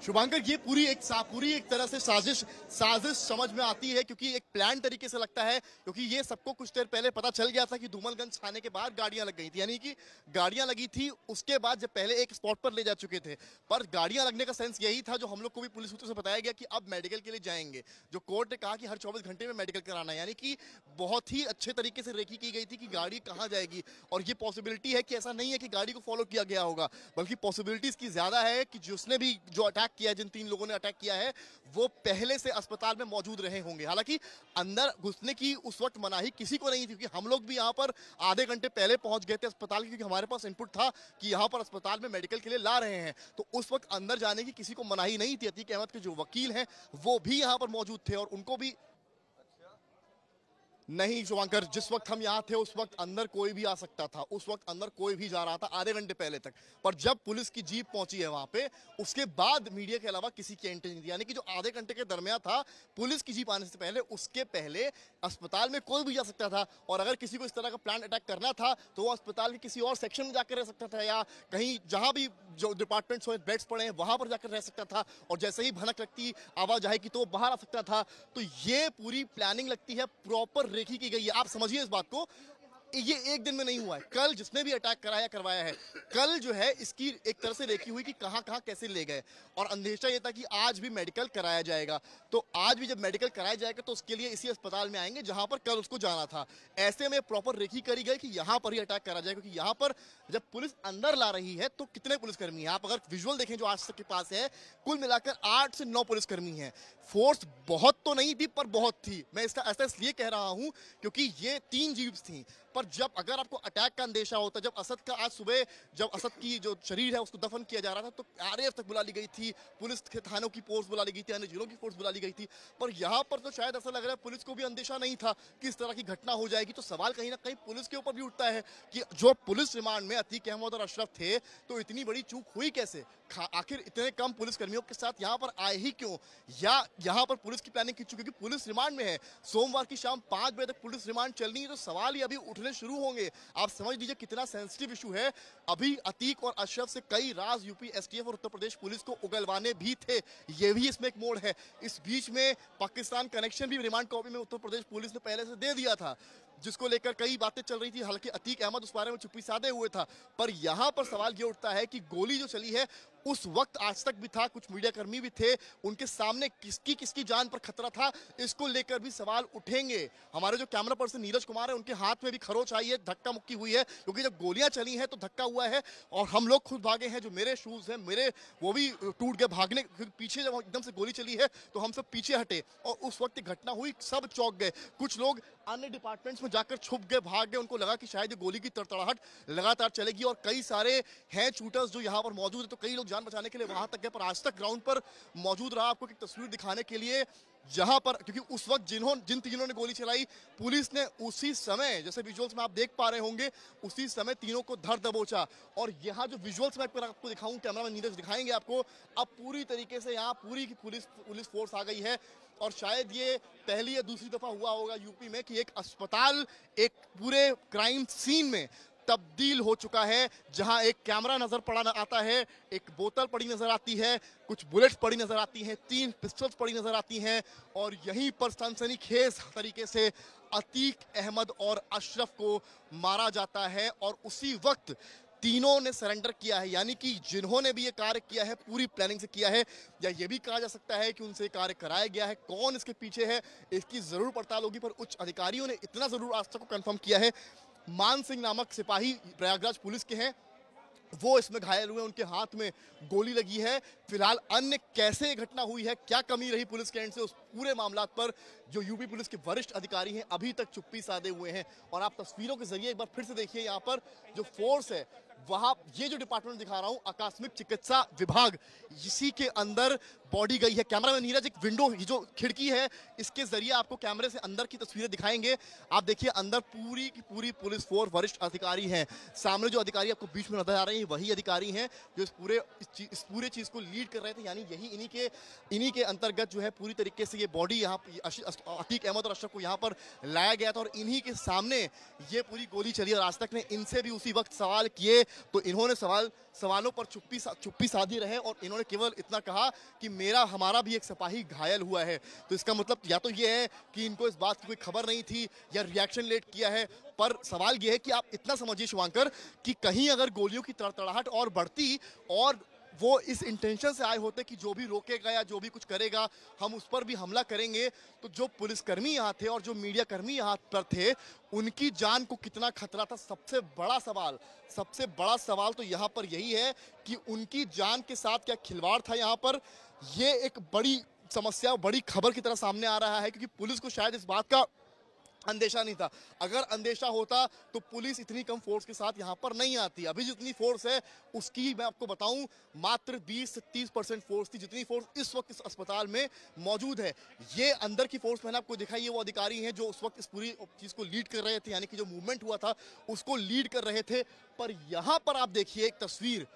शुभांकर, ये पूरी एक तरह से साजिश साजिश समझ में आती है, क्योंकि एक प्लान तरीके से लगता है, क्योंकि ये सबको कुछ देर पहले पता चल गया था कि धूमलगंज थाने के बाहर गाड़ियां लग गई थी, यानी कि गाड़ियां लगी थी उसके बाद जब पहले एक स्पॉट पर ले जा चुके थे। पर गाड़ियां लगने का सेंस यही था, जो हम लोग को भी पुलिस सूत्रों से बताया गया कि अब मेडिकल के लिए जाएंगे। जो कोर्ट ने कहा कि हर 24 घंटे में मेडिकल कराना है, यानी कि बहुत ही अच्छे तरीके से रेकी की गई थी कि गाड़ी कहाँ जाएगी। और ये पॉसिबिलिटी है कि ऐसा नहीं है कि गाड़ी को फॉलो किया गया होगा, बल्कि पॉसिबिलिटी इसकी ज्यादा है कि जिसने भी जो अटैक किया, जिन 3 लोगों ने अटैक किया है, वो पहले से अस्पताल में मौजूद रहे होंगे। हालांकि अंदर घुसने की उस वक्त मनाही किसी को नहीं थी, क्योंकि हम लोग भी यहां पर आधे घंटे पहले पहुंच गए थे अस्पताल, क्योंकि हमारे पास इनपुट था कि यहां पर अस्पताल में मेडिकल के लिए ला रहे हैं। तो उस वक्त अंदर जाने की किसी को मनाही नहीं थी। अतीक अहमद के जो वकील हैं वो भी यहां पर मौजूद थे और उनको भी नहीं। शुभांकर, जिस वक्त हम यहाँ थे उस वक्त अंदर कोई भी आ सकता था, उस वक्त अंदर कोई भी जा रहा था आधे घंटे पहले तक। पर जब पुलिस की जीप पहुंची है वहां पे, उसके बाद मीडिया के अलावा किसी की एंट्री नहीं थी। यानी कि जो आधे घंटे के दरमियान था पुलिस की जीप आने से पहले, उसके पहले अस्पताल में कोई भी जा सकता था। और अगर किसी को इस तरह का प्लान अटैक करना था तो वो अस्पताल के किसी और सेक्शन में जाकर रह सकता था, या कहीं जहां भी जो डिपार्टमेंट्स हो, बेड्स पड़े हैं, वहां पर जाकर रह सकता था। और जैसे ही भनक लगती, आवाज आएगी तो बाहर आ सकता था। तो ये पूरी प्लानिंग लगती है प्रॉपर रेखी की गई है। आप समझिए इस बात को, ये एक दिन में नहीं हुआ है। कल जिसने भी अटैक करवाया है, कल जो है इसकी एक तरह से रेखी हुई कि कहां कहां कैसे ले गए। और अंदेशा ये था कि आज भी मेडिकल कराया जाएगा, तो आज भी जब मेडिकल कराया जाएगा तो उसके लिए इसी अस्पताल में आएंगे जहां पर कल उसको जाना था। ऐसे में प्रॉपर रेखी करी गई कि यहां पर ही अटैक करा जाए, क्योंकि यहां पर जब पुलिस अंदर ला रही है तो कितने पुलिसकर्मी हैं, आप अगर विजुअल देखें जो आज तक के पास है, कुल मिलाकर 8 से 9 पुलिसकर्मी हैं। फोर्स बहुत तो नहीं थी पर बहुत थी। मैं इसका ऐसा इसलिए कह रहा हूं क्योंकि ये 3 जीप्स थी। पर जब अगर आपको अटैक का अंदेशा होता, जब असद का आज सुबह जब असद की जो शरीर है उसको दफन किया जा रहा था, तो आरएएफ तक बुला ली गई थी, पुलिस के थानों की फोर्स बुला ली गई थी, अन्य जिलों की फोर्स बुला ली गई थी। पर यहाँ पर तो शायद ऐसा लग रहा है पुलिस को भी अंदेशा नहीं था कि इस तरह की घटना हो जाएगी। तो सवाल कहीं ना कहीं पुलिस के ऊपर भी उठता है कि जो पुलिस रिमांड में अतीक अहमद और अशरफ थे, तो इतनी बड़ी चूक हुई कैसे? आखिर इतने कम पुलिस कर्मियों के साथ यहाँ पर आए ही क्यों? या यहाँ पर पुलिस की प्लानिंग की चुकी, क्योंकि पुलिस रिमांड में है। सोमवार की शाम 5 बजे तक पुलिस रिमांड चलनी है, तो सवाल ही अभी उठने शुरू होंगे। आप समझ लीजिए कितना सेंसिटिव इशू है। अभी अतीक और अशरफ से कई राज यूपी एसटीएफ और उत्तर प्रदेश पुलिस को उगलवाने भी थे, ये भी इसमें एक मोड़ है। इस बीच में पाकिस्तान कनेक्शन भी रिमांड कॉपी में उत्तर प्रदेश पुलिस ने पहले से दे दिया था, जिसको लेकर कई बातें चल रही थी। हालांकि अतीक अहमद उस बारे में चुप्पी साधे हुए था। पर यहां पर सवाल ये उठता है कि गोली जो चली है उस वक्त आज तक भी था, कुछ मीडियाकर्मी भी थे, उनके सामने किसकी किसकी जान पर खतरा था, इसको लेकर भी सवाल उठेंगे। हमारे जो कैमरा पर्सन नीरज कुमार है, उनके हाथ में भी खरोच आई है, धक्का मुक्की हुई है, क्योंकि जब गोलियां चली हैं तो धक्का हुआ है। और हम लोग खुद भागे हैं, जो मेरे शूज हैं मेरे वो भी टूट गए भागने पीछे। जब एकदम से गोली चली है तो हम सब पीछे हटे और उस वक्त घटना हुई, सब चौंक गए। कुछ लोग अन्य डिपार्टमेंट्स में जाकर छुप गए, भाग गए, उनको लगा कि शायद ये गोली की तड़तड़ाहट लगातार चलेगी। और कई सारे हैं शूटर्स जो यहाँ पर मौजूद है, तो कई लोग जान बचाने के लिए वहां तक गए। पर आज तक ग्राउंड पर मौजूद रहा, आपको एक तस्वीर दिखाने के लिए, जहां पर क्योंकि उस वक्त जिन 3 ने गोली चलाई, पुलिस ने उसी समय, जैसे विजुअल्स में आप देख पा रहे होंगे, उसी समय तीनों को धर दबोचा। और यहाँ जो विजुअल्स में आपको दिखाऊं, कैमरा में नीरज दिखाएंगे आपको, अब पूरी तरीके से यहाँ पूरी की पुलिस फोर्स आ गई है। और शायद ये पहली या दूसरी दफा हुआ होगा यूपी में कि एक अस्पताल एक पूरे क्राइम सीन में तब्दील हो चुका है, जहां एक कैमरा नजर पड़ा आता है, एक बोतल पड़ी नजर आती है, कुछ बुलेट्स पड़ी नजर आती हैं, 3 पिस्टल्स पड़ी नजर आती हैं। और यहीं पर सनसनीखेज तरीके से अतीक अहमद और अशरफ को मारा जाता है। और उसी वक्त तीनों ने सरेंडर किया है, यानी कि जिन्होंने भी ये कार्य किया है पूरी प्लानिंग से किया है, या ये भी कहा जा सकता है कि उनसे कार्य कराया गया है। कौन इसके पीछे है इसकी जरूर पड़ताल होगी, पर उच्च अधिकारियों ने इतना जरूर आज तक को कंफर्म किया है, मान सिंह नामक सिपाही प्रयागराज पुलिस के हैं, वो इसमें घायल हुए, उनके हाथ में गोली लगी है। फिलहाल अन्य कैसे ये घटना हुई है, क्या कमी रही पुलिस के एंड से, उस पूरे मामला पर जो यूपी पुलिस के वरिष्ठ अधिकारी हैं अभी तक चुप्पी साधे हुए हैं। और आप तस्वीरों के जरिए एक बार फिर से देखिए, यहाँ पर जो फोर्स है, वहां ये जो डिपार्टमेंट दिखा रहा हूं, आकस्मिक चिकित्सा विभाग, इसी के अंदर बॉडी गई है। कैमरा में नीरज एक विंडो, ये जो खिड़की है, इसके जरिए आपको कैमरे से अंदर की तस्वीरें दिखाएंगे। आप देखिए अंदर पूरी की पूरी पुलिस फोर्स, वरिष्ठ अधिकारी हैं। सामने जो अधिकारी आपको बीच में नजर आ रहे हैं वही अधिकारी हैं जो इस पूरे चीज को लीड कर रहे थे। यानी यही इन्हीं के अंतर्गत जो है पूरी तरीके से ये बॉडी यहाँ अतीक अहमद और अशरफ को यहाँ पर लाया गया था। और इन्हीं के सामने ये पूरी गोली चली और आज तक ने इनसे भी उसी वक्त सवाल किए तो इन्होंने सवालों पर चुप्पी साधी रहे और इन्होंने केवल इतना कहा कि हमारा भी एक सिपाही घायल हुआ है। तो इसका मतलब या तो ये है कि इनको इस बात की कोई खबर नहीं थी या रिएक्शन लेट किया है, पर सवाल ये है कि आप इतना समझिए शुभांकर कि कहीं अगर गोलियों की तड़तड़ाहट और बढ़ती और वो इस इंटेंशन से आए होते कि जो भी रोकेगा या जो भी कुछ करेगा हम उस पर भी हमला करेंगे, तो जो पुलिसकर्मी यहाँ थे और जो मीडिया कर्मी यहाँ पर थे उनकी जान को कितना खतरा था। सबसे बड़ा सवाल तो यहाँ पर यही है कि उनकी जान के साथ क्या खिलवाड़ था यहाँ पर। ये एक बड़ी समस्या, बड़ी खबर की तरह सामने आ रहा है, क्योंकि पुलिस को शायद इस बात का अंदेशा नहीं था। अगर अंदेशा होता तो पुलिस इतनी कम फोर्स के साथ यहाँ पर नहीं आती। अभी जितनी फोर्स है उसकी मैं आपको बताऊं मात्र 20 से 30% फोर्स थी, जितनी फोर्स इस वक्त इस अस्पताल में मौजूद है। ये अंदर की फोर्स मैंने आपको दिखाई है, वो अधिकारी हैं जो उस वक्त इस पूरी चीज को लीड कर रहे थे, यानी कि जो मूवमेंट हुआ था उसको लीड कर रहे थे। पर यहाँ पर आप देखिए एक तस्वीर